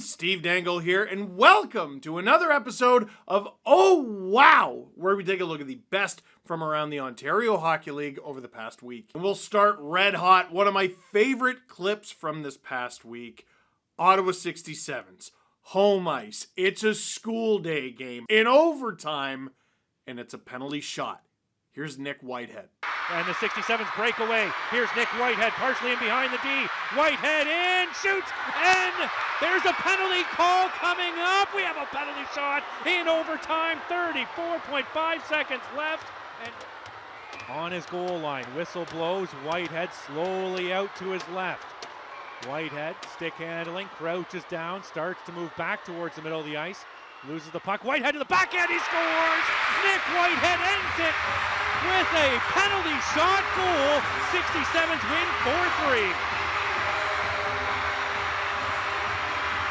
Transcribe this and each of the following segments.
Steve Dangle here, and welcome to another episode of Oh Wow, where we take a look at the best from around the Ontario Hockey League over the past week. And we'll start red hot. One of my favorite clips from this past week, Ottawa 67s, home ice. It's a school day game in overtime, and it's a penalty shot. Here's Nick Whitehead. And the 67s break away. Here's Nick Whitehead, partially in behind the D. Whitehead in, shoots, and there's a penalty call coming up. We have a penalty shot in overtime. 34.5 seconds left. And on his goal line, whistle blows. Whitehead slowly out to his left. Whitehead, stick handling, crouches down, starts to move back towards the middle of the ice. Loses the puck. Whitehead to the backhand. He scores. Nick Whitehead ends it with a penalty shot goal. 67s win 4-3.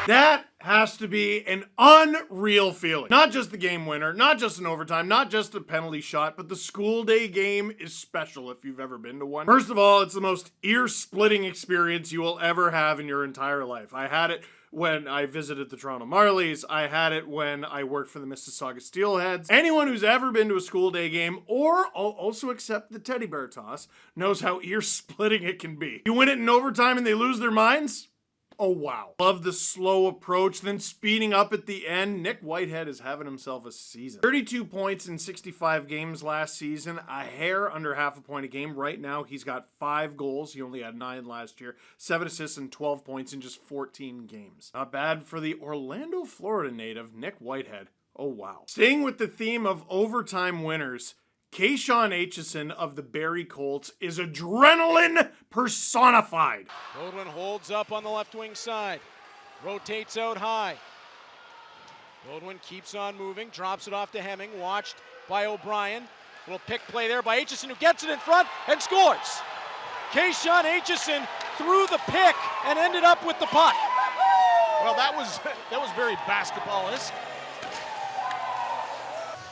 That has to be an unreal feeling. Not just the game winner, not just an overtime, not just a penalty shot, but the school day game is special if you've ever been to one. First of all, it's the most ear-splitting experience you will ever have in your entire life. I had it when I visited the Toronto Marlies. I had it when I worked for the Mississauga Steelheads. Anyone who's ever been to a school day game, or also accept the teddy bear toss, knows how ear-splitting it can be. You win it in overtime and they lose their minds? Oh, wow. Love the slow approach, then speeding up at the end. Nick Whitehead is having himself a season. 32 points in 65 games last season, a hair under half a point a game. Right now, he's got 5 goals. He only had 9 last year. 7 assists and 12 points in just 14 games. Not bad for the Orlando, Florida native, Nick Whitehead. Oh, wow. Staying with the theme of overtime winners, Kieran Walton of the Barrie Colts is adrenaline personified. Goalie holds up on the left wing side, rotates out high. Goalie keeps on moving, drops it off to Hemming, watched by O'Brien. Little pick play there by Walton, who gets it in front and scores. Kieran Walton threw the pick and ended up with the puck. Well, that was very basketball-esque.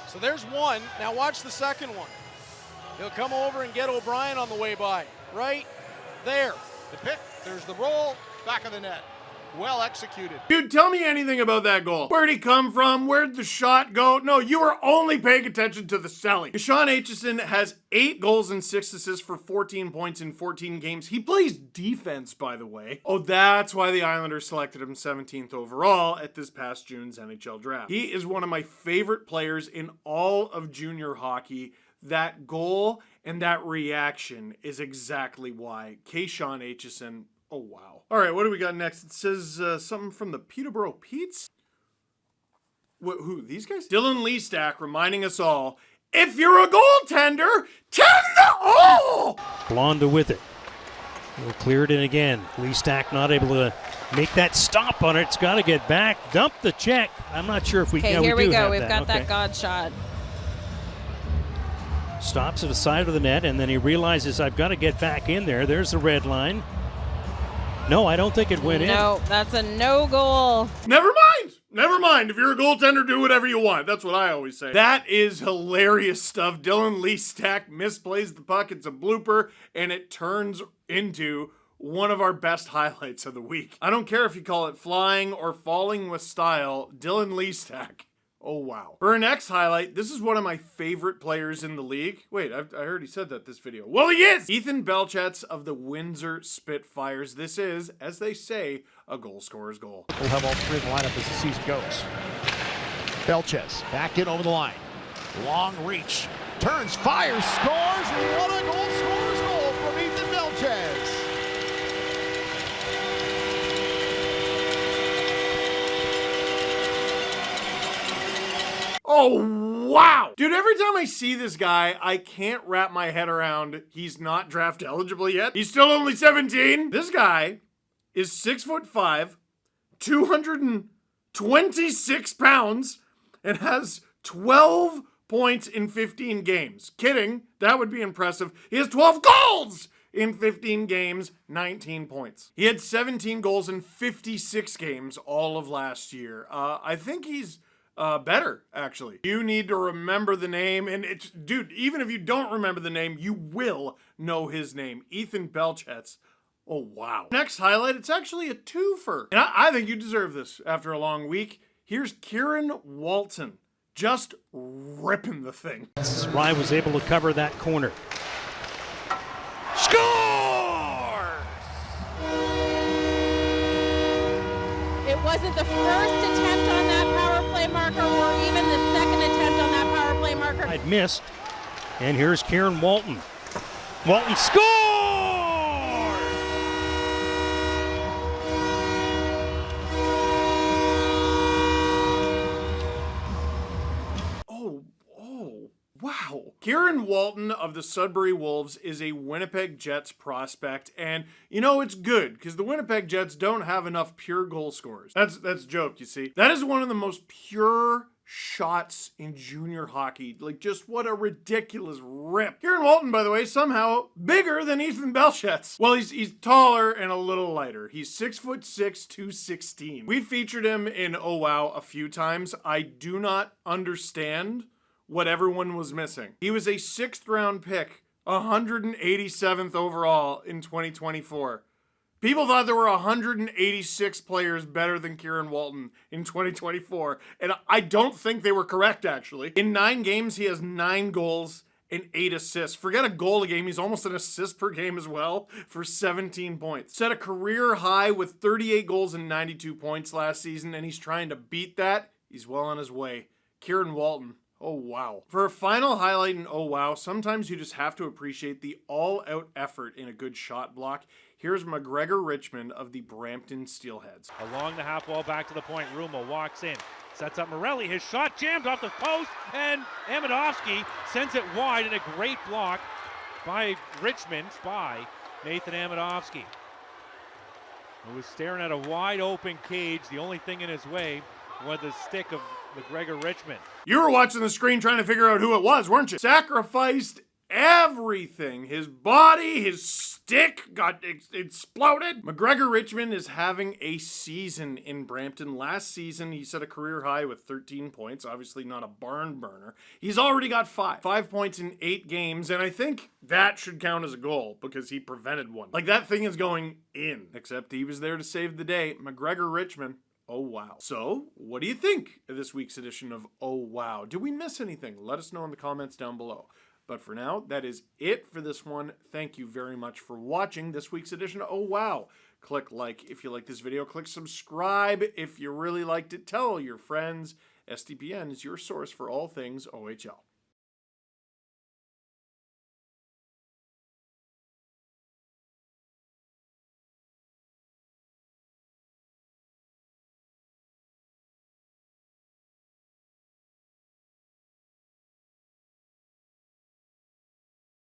So there's one. Now watch the second one. He'll come over and get O'Brien on the way by. Right there. The pick, there's the roll, back of the net. Well executed. Dude, tell me anything about that goal. Where'd he come from? Where'd the shot go? No, you were only paying attention to the selling. Kieran Walton has 8 goals and 6 assists for 14 points in 14 games. He plays defense, by the way. Oh, that's why the Islanders selected him 17th overall at this past June's NHL draft. He is one of my favorite players in all of junior hockey. That goal and that reaction is exactly why. Kieran Walton. Oh, wow. All right, what do we got next? It says something from the Peterborough Petes. Who, these guys? Dylan Leestack reminding us all, if you're a goaltender, tend the Blonda with it. He'll clear it in again. Leestack not able to make that stop on it. It's got to get back. Dump the check. I'm not sure if we Okay, yeah, here we we do go. have We've that. got Okay. that God shot. Stops at the side of the net, and then he realizes, I've got to get back in there. There's the red line. No, I don't think it went in. No, that's a no goal. Never mind. Never mind. If you're a goaltender, do whatever you want. That's what I always say. That is hilarious stuff. Dylan Leestack misplays the puck. It's a blooper, and it turns into one of our best highlights of the week. I don't care if you call it flying or falling with style. Dylan Leestack. Oh, wow. For our next highlight, this is one of my favorite players in the league. Wait, I heard he said that this video. Well, he is! Ethan Belchett of the Windsor Spitfires. This is, as they say, a goal scorer's goal. We'll have all 3 in the lineup as the season goes. Belchett back in over the line. Long reach. Turns, fires, scores. What a goal scorer's goal from Ethan Belchett. Oh, wow. Dude, every time I see this guy, I can't wrap my head around he's not draft eligible yet. He's still only 17. This guy is 6'5", 226 pounds, and has 12 points in 15 games. Kidding. That would be impressive. He has 12 goals in 15 games, 19 points. He had 17 goals in 56 games all of last year. I think he's better, actually. You need to remember the name, and it's, dude, even if you don't remember the name, you will know his name. Ethan Belchett. Oh, wow. Next highlight, it's actually a twofer. And I think you deserve this after a long week. Here's Kieran Walton just ripping the thing. Rye was able to cover that corner. Scores! It wasn't the first attempt on that power play marker or even the second attempt on that power play marker. I'd missed. And here's Kieran Walton. Walton scores! Wow. Kieran Walton of the Sudbury Wolves is a Winnipeg Jets prospect, and you know it's good because the Winnipeg Jets don't have enough pure goal scorers. That's a joke, you see. That is one of the most pure shots in junior hockey. Like, just what a ridiculous rip. Kieran Walton, by the way, somehow bigger than Ethan Belchett. Well, he's taller and a little lighter. He's 6'6", 216. We featured him in Oh Wow a few times. I do not understand what everyone was missing. He was a 6th round pick, 187th overall in 2024. People thought there were 186 players better than Kieran Walton in 2024, and I don't think they were correct, actually. In 9 games, he has 9 goals and 8 assists. Forget a goal a game, he's almost an assist per game as well for 17 points. Set a career high with 38 goals and 92 points last season, and he's trying to beat that. He's well on his way. Kieran Walton. Oh, wow. For a final highlight in Oh, wow, sometimes you just have to appreciate the all-out effort in a good shot block. Here's McGregor Richmond of the Brampton Steelheads. Along the half wall, back to the point. Rumo walks in, sets up Morelli. His shot jammed off the post, and Amidovsky sends it wide in a great block by Richmond, by Nathan Amidovsky, who was staring at a wide-open cage. The only thing in his way was the stick of McGregor Richmond. You were watching the screen trying to figure out who it was, weren't you? Sacrificed everything. His body, his stick got exploded. McGregor Richmond is having a season in Brampton. Last season, he set a career high with 13 points. Obviously not a barn burner. He's already got 5. 5 points in 8 games, and I think that should count as a goal because he prevented one. Like, that thing is going in, except he was there to save the day. McGregor Richmond. Oh, wow. So, what do you think of this week's edition of Oh, Wow? Did we miss anything? Let us know in the comments down below. But for now, that is it for this one. Thank you very much for watching this week's edition of Oh, Wow. Click like if you like this video. Click subscribe if you really liked it. Tell your friends. SDPN is your source for all things OHL.